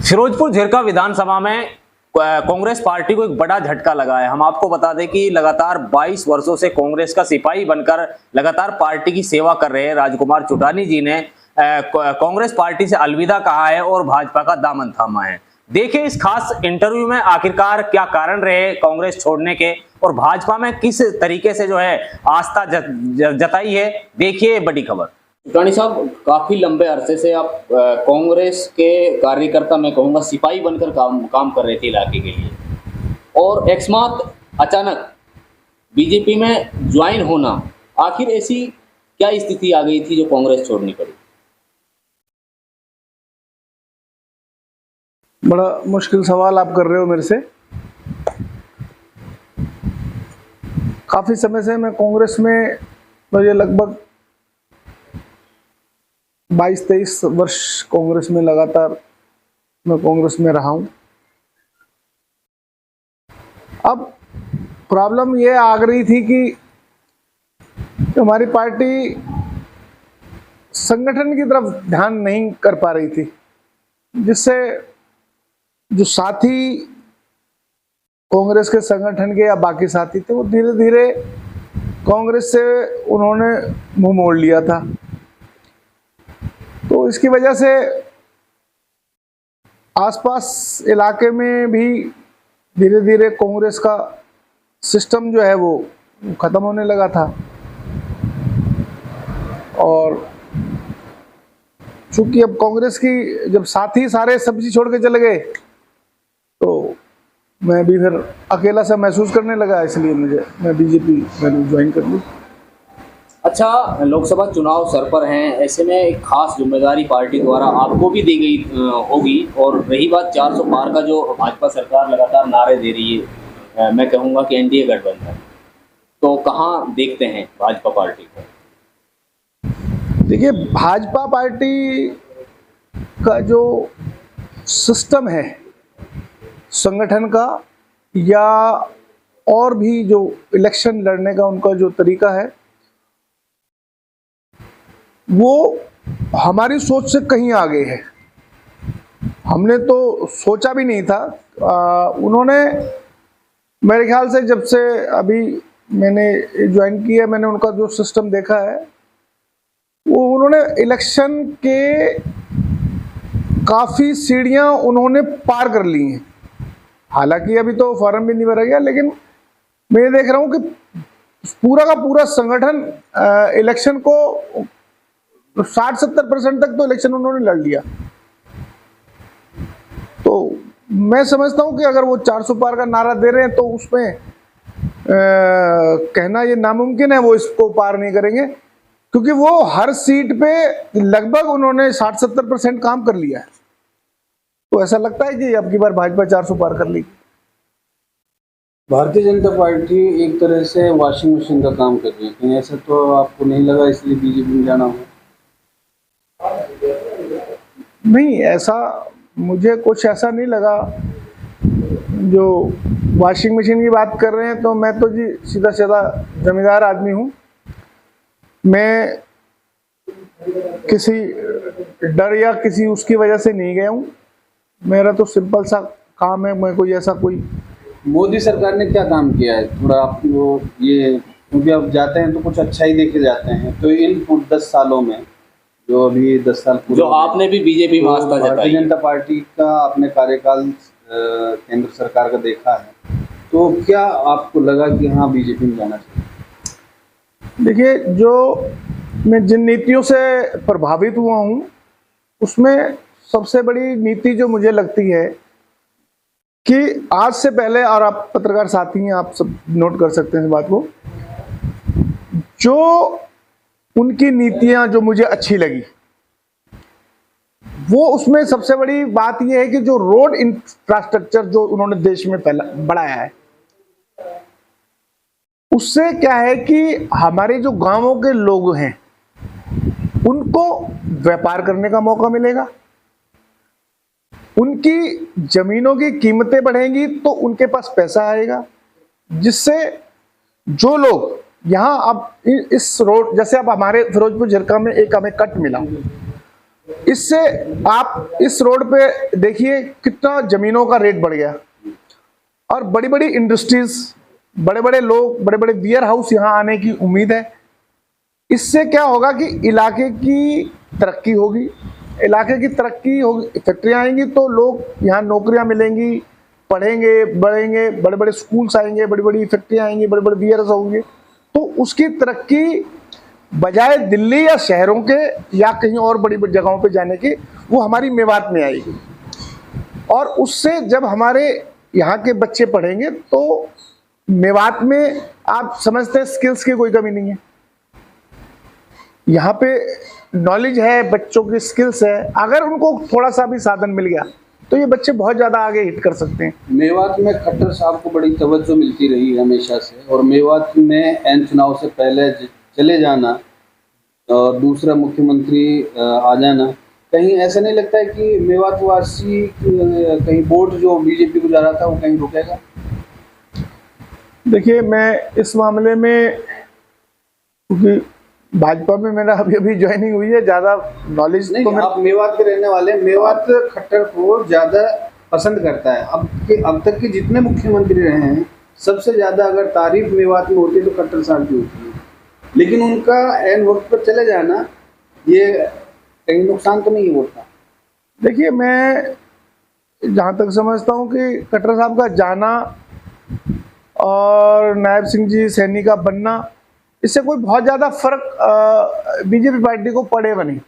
फिरोजपुर झिरका विधानसभा में कांग्रेस पार्टी को एक बड़ा झटका लगा है। हम आपको बता दें कि लगातार 22 वर्षों से कांग्रेस का सिपाही बनकर लगातार पार्टी की सेवा कर रहे हैं राजकुमार चुटानी जी ने कांग्रेस पार्टी से अलविदा कहा है और भाजपा का दामन थामा है। देखिए इस खास इंटरव्यू में आखिरकार क्या कारण रहे कांग्रेस छोड़ने के और भाजपा में किस तरीके से जो है आस्था जताई है। देखिए बड़ी खबर। चुटानी साहब, काफी लंबे अरसे से आप कांग्रेस के कार्यकर्ता, मैं कहूँगा सिपाही बनकर काम कर रहे थे इलाके के लिए, और एकस्मात अचानक बीजेपी में ज्वाइन होना, आखिर ऐसी क्या स्थिति आ गई थी जो कांग्रेस छोड़नी पड़ी? बड़ा मुश्किल सवाल आप कर रहे हो मेरे से। काफ़ी समय से मैं कांग्रेस में, मुझे लगभग 22-23 वर्ष कांग्रेस में लगातार मैं कांग्रेस में रहा हूं। अब प्रॉब्लम ये आ गई थी कि हमारी पार्टी संगठन की तरफ ध्यान नहीं कर पा रही थी, जिससे जो साथी कांग्रेस के संगठन के या बाकी साथी थे वो धीरे धीरे कांग्रेस से उन्होंने मुंह मोड़ लिया था। तो इसकी वजह से आसपास इलाके में भी धीरे धीरे कांग्रेस का सिस्टम जो है वो खत्म होने लगा था। और चूंकि अब कांग्रेस की जब साथी सारे सब्जी छोड़ के चले गए तो मैं भी फिर अकेला सा महसूस करने लगा, इसलिए मैं बीजेपी मैंने ज्वाइन कर ली। अच्छा, लोकसभा चुनाव सर पर हैं, ऐसे में एक खास जिम्मेदारी पार्टी द्वारा आपको भी दी गई होगी। और रही बात 400 पार का, जो भाजपा सरकार लगातार नारे दे रही है, मैं कहूँगा कि एनडीए गठबंधन, तो कहाँ देखते हैं भाजपा पार्टी को? देखिए, भाजपा पार्टी का जो सिस्टम है संगठन का या और भी जो इलेक्शन लड़ने का उनका जो तरीका है, वो हमारी सोच से कहीं आगे है। हमने तो सोचा भी नहीं था। उन्होंने मेरे ख्याल से जब से अभी मैंने ज्वाइन किया, मैंने उनका जो सिस्टम देखा है, वो उन्होंने इलेक्शन के काफ़ी सीढ़ियां उन्होंने पार कर ली हैं। हालांकि अभी तो फॉर्म भी नहीं भरा गया, लेकिन मैं देख रहा हूं कि पूरा का पूरा संगठन इलेक्शन को 60-70% तक तो इलेक्शन उन्होंने लड़ लिया। तो मैं समझता हूं कि अगर वो 400 पार का नारा दे रहे हैं तो उसमें कहना ये नामुमकिन है वो इसको पार नहीं करेंगे, क्योंकि वो हर सीट पे लगभग उन्होंने 60-70% काम कर लिया है। तो ऐसा लगता है कि अब की बार भाजपा 400 पार कर ली। भारतीय जनता पार्टी एक तरह से वॉशिंग मशीन का काम कर रही है, कहीं ऐसा तो आपको नहीं लगा इसलिए बीजेपी में जाना हो? नहीं, ऐसा मुझे कुछ ऐसा नहीं लगा। जो वॉशिंग मशीन की बात कर रहे हैं, तो मैं तो जी सीधा सीधा जमींदार आदमी हूँ। मैं किसी डर या किसी उसकी वजह से नहीं गया हूँ। मेरा तो सिंपल सा काम है। मैं कोई ऐसा कोई मोदी सरकार ने क्या काम किया है थोड़ा आपको ये, क्योंकि आप जाते हैं तो कुछ अच्छा ही देखे जाते हैं, तो इन 10 सालों में जो अभी 10 साल जो आपने भी बीजेपी में आस्था जताई, भारतीय जनता पार्टी का आपने कार्यकाल केंद्र सरकार का देखा है, तो क्या आपको लगा कि हाँ बीजेपी में जाना चाहिए? देखिए, जो मैं जिन नीतियों से प्रभावित हुआ हूँ उसमें सबसे बड़ी नीति जो मुझे लगती है कि आज से पहले, और आप पत्रकार साथी हैं, आप सब नोट कर सकते हैं इस बात को, जो उनकी नीतियां जो मुझे अच्छी लगी, वो उसमें सबसे बड़ी बात यह है कि जो रोड इंफ्रास्ट्रक्चर जो उन्होंने देश में बढ़ाया है, उससे क्या है कि हमारे जो गांवों के लोग हैं उनको व्यापार करने का मौका मिलेगा, उनकी जमीनों की कीमतें बढ़ेंगी तो उनके पास पैसा आएगा, जिससे जो लोग यहाँ अब इस रोड, जैसे अब हमारे फिरोजपुर झिरका में एक हमें कट मिला, इससे आप इस रोड पे देखिए कितना जमीनों का रेट बढ़ गया, और बड़ी बड़ी इंडस्ट्रीज, बड़े बड़े लोग, बड़े बड़े वेयर हाउस यहाँ आने की उम्मीद है। इससे क्या होगा कि इलाके की तरक्की होगी, इलाके की तरक्की होगी, फैक्ट्रियाँ आएंगी तो लोग यहाँ नौकरियाँ मिलेंगी, पढ़ेंगे, बढ़ेंगे, बड़े बड़े स्कूल्स आएंगे, बड़ी बड़ी फैक्ट्रियाँ आएंगी, बड़े बड़े वेयर हाउस होंगे, तो उसकी तरक्की बजाय दिल्ली या शहरों के या कहीं और बड़ी बड़ी जगहों पे जाने की, वो हमारी मेवात में आएगी। और उससे जब हमारे यहाँ के बच्चे पढ़ेंगे तो मेवात में आप समझते हैं स्किल्स की कोई कमी नहीं है। यहाँ पे नॉलेज है, बच्चों की स्किल्स है, अगर उनको थोड़ा सा भी साधन मिल गया तो ये बच्चे बहुत ज़्यादा आगे हिट कर सकते हैं। मेवात में खट्टर साहब को बड़ी तवज्जो मिलती रही हमेशा से, और मेवात में एन चुनाव से पहले चले जाना और दूसरा मुख्यमंत्री आ जाना, कहीं ऐसा नहीं लगता है कि मेवात वासी कहीं वोट जो बीजेपी को जा रहा था वो कहीं रुकेगा? देखिए, मैं इस मामले में, क्योंकि भाजपा में मेरा अभी अभी ज्वाइनिंग हुई है, ज़्यादा नॉलेज नहीं, तो आप मेवात के रहने वाले, मेवात खट्टर को ज़्यादा पसंद करता है। अब तक के जितने मुख्यमंत्री रहे हैं, सबसे ज़्यादा अगर तारीफ मेवात में होती है तो खट्टर साहब की होती है, लेकिन उनका एन वक्त पर चले जाना ये कहीं नुकसान तो नहीं होता? देखिए, मैं जहाँ तक समझता हूँ कि खट्टर साहब का जाना और नायब सिंह जी सैनी का बनना, इससे कोई बहुत ज़्यादा फर्क बीजेपी पार्टी को पड़ेगा नहीं।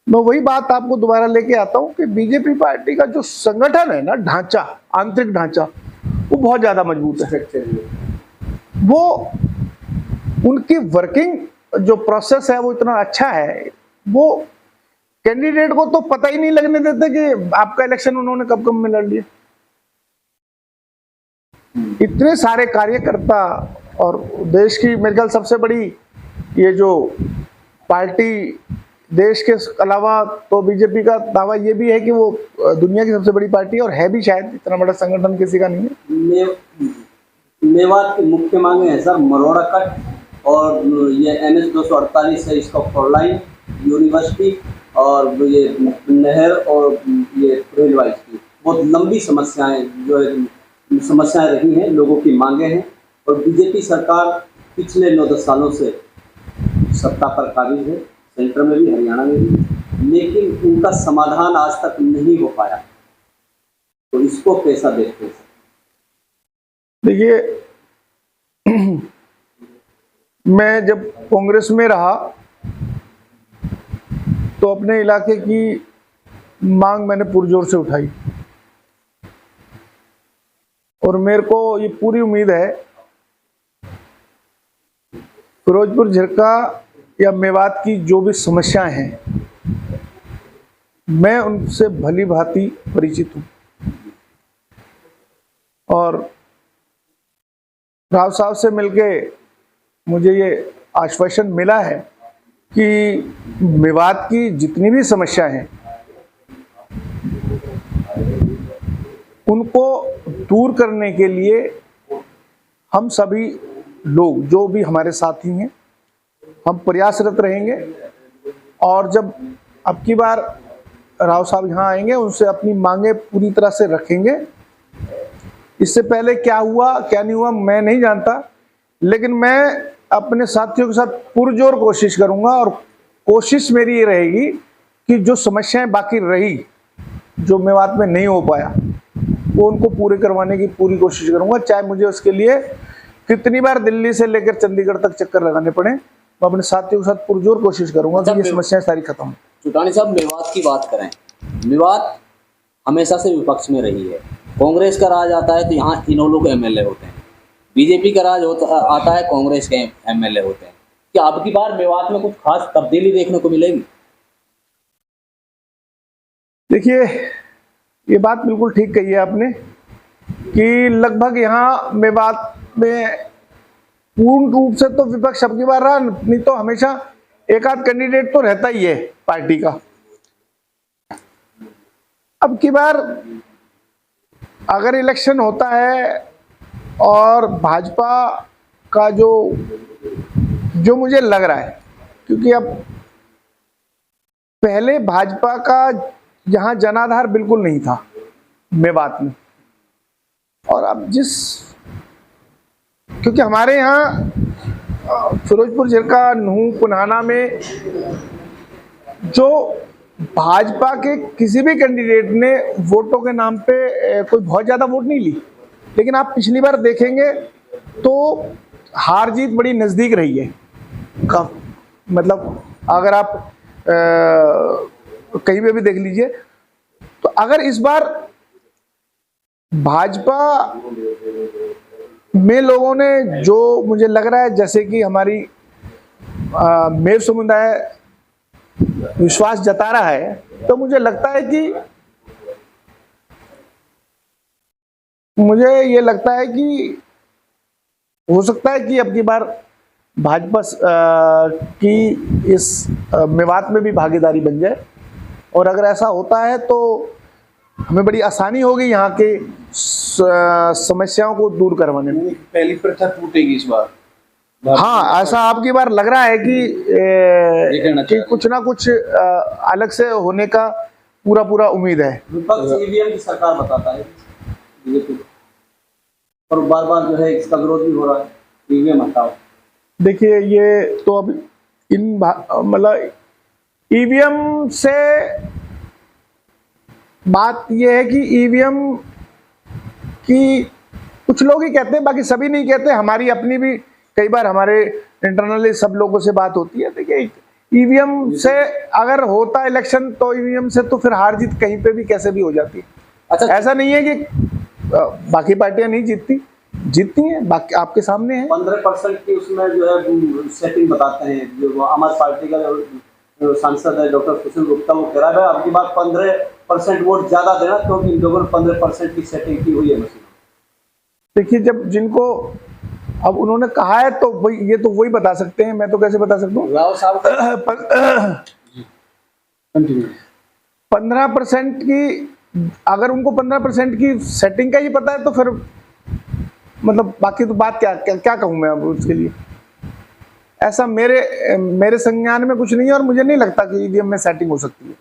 मैं वही बात आपको दोबारा लेके आता हूँ कि बीजेपी पार्टी का जो संगठन है ना, ढांचा, आंतरिक ढांचा, वो बहुत ज़्यादा मजबूत है। वो उनकी वर्किंग जो प्रोसेस है वो इतना अच्छा है, वो कैंडिडेट को तो पता ही नहीं लगने देते कि आपका इलेक्शन उन्होंने कब कब में लड़ लिया। इतने सारे कार्यकर्ता, और देश की मेरे ख्याल सबसे बड़ी ये जो पार्टी, देश के अलावा तो बीजेपी का दावा ये भी है कि वो दुनिया की सबसे बड़ी पार्टी है, और है भी, शायद इतना बड़ा संगठन किसी का नहीं है। मेवात की मुख्य मांगे हैं सर, मरोड़ा कट, और ये NH 248 है, इसका 4 लाइन, यूनिवर्सिटी, और ये नहर, और ये रेलवे की बहुत लंबी समस्याएं जो है समस्याएं रही हैं, लोगों की मांगे हैं। और बीजेपी सरकार पिछले 9-10 सालों से सत्ता पर काबिज है, सेंटर में भी, हरियाणा में भी, लेकिन उनका समाधान आज तक नहीं हो पाया। तो इसको कैसा देखते हैं? देखिए, मैं जब कांग्रेस में रहा तो अपने इलाके की मांग मैंने पुरजोर से उठाई, और मेरे को ये पूरी उम्मीद है फिरोजपुर झिरका या मेवात की जो भी समस्याएं हैं, मैं उनसे भली भांति परिचित हूं, और राव साहब से मिलके मुझे ये आश्वासन मिला है कि मेवात की जितनी भी समस्याएं हैं उनको दूर करने के लिए हम सभी लोग, जो भी हमारे साथी हैं, हम प्रयासरत रहेंगे। और जब अब की बार राव साहब यहाँ आएंगे, उनसे अपनी मांगे पूरी तरह से रखेंगे। इससे पहले क्या हुआ क्या नहीं हुआ मैं नहीं जानता, लेकिन मैं अपने साथियों के साथ पुरजोर कोशिश करूंगा, और कोशिश मेरी ये रहेगी कि जो समस्याएं बाकी रही, जो मेवात में नहीं हो पाया, वो उनको पूरे करवाने की पूरी कोशिश करूंगा, चाहे मुझे उसके लिए कितनी बार दिल्ली से लेकर चंडीगढ़ तक चक्कर लगाने पड़े। मैं अपने साथियों के साथ पुरजोर कोशिश करूंगा कि ये समस्याएं सारी खत्म हो। चुटानी साहब, मेवात की बात करें, मेवात हमेशा से विपक्ष में रही है। कांग्रेस का राज आता है तो यहाँ इन्हों लोग MLA होते हैं, बीजेपी का राज आता है, कांग्रेस के MLA होते हैं। क्या अब की बार मेवात में कुछ खास तब्दीली देखने को मिलेगी? देखिए, ये बात बिल्कुल ठीक कही है आपने कि लगभग यहाँ मेवात में पूर्ण रूप से तो विपक्ष अब की बार रहा नहीं, तो हमेशा एक आध कैंडिडेट तो रहता ही है पार्टी का। अब की बार अगर इलेक्शन होता है और भाजपा का जो मुझे लग रहा है, क्योंकि अब पहले भाजपा का यहाँ जनाधार बिल्कुल नहीं था मेवात में, और अब क्योंकि हमारे यहाँ फिरोजपुर झिरका, नूह, पुनाना में जो भाजपा के किसी भी कैंडिडेट ने वोटों के नाम पे कोई बहुत ज्यादा वोट नहीं ली, लेकिन आप पिछली बार देखेंगे तो हार जीत बड़ी नजदीक रही है। मतलब अगर आप कहीं पे भी देख लीजिए, तो अगर इस बार भाजपा में लोगों ने, जो मुझे लग रहा है जैसे कि हमारी मेव समुदाय विश्वास जता रहा है, तो मुझे लगता है कि हो सकता है कि अब की बार भाजपा की इस मेवात में भी भागीदारी बन जाए, और अगर ऐसा होता है तो हमें बड़ी आसानी होगी यहाँ के समस्याओं को दूर करवाने में। पहली प्रथा टूटेगी इस बार। हाँ, ऐसा आपकी बार लग रहा है कि कुछ ना कुछ अलग से होने का पूरा उम्मीद है। विपक्ष ईवीएम की सरकार बताता है बीजेपी, और बार बार जो है इसका विरोध भी हो रहा है, ईवीएम हटाओ। देखिए, ये तो अब मतलब ईवीएम से बात ये है कि ईवीएम की कुछ लोग ही कहते हैं, बाकी सभी नहीं कहते। हमारी अपनी भी कई बार हमारे इंटरनली सब लोगों से बात होती है। देखिए, ईवीएम से अगर होता इलेक्शन तो ईवीएम से तो फिर हार जीत कहीं पे भी कैसे भी हो जाती है। अच्छा, ऐसा नहीं है कि बाकी पार्टियां नहीं जीतती हैं, बाकी आपके सामने है। 15% की उसमें जो है सेटिंग बताते हैं, जो आम आदमी पार्टी का जो सांसद है डॉक्टर सुशील गुप्ता, वो कह रहा है आपकी बात 15% वोट ज्यादा देना, क्योंकि इन लोगों ने 15% की सेटिंग की हुई है मशीन। देखिए, जब जिनको अब उन्होंने कहा है तो ये तो वही बता सकते हैं, मैं तो कैसे बता सकता हूँ। राव साहब 15% की, अगर उनको 15% की सेटिंग का ही पता है तो फिर मतलब बाकी तो बात क्या कहूँ मैं अब उसके लिए। ऐसा मेरे संज्ञान में कुछ नहीं है, और मुझे नहीं लगता कि ईवीएम में सेटिंग हो सकती है।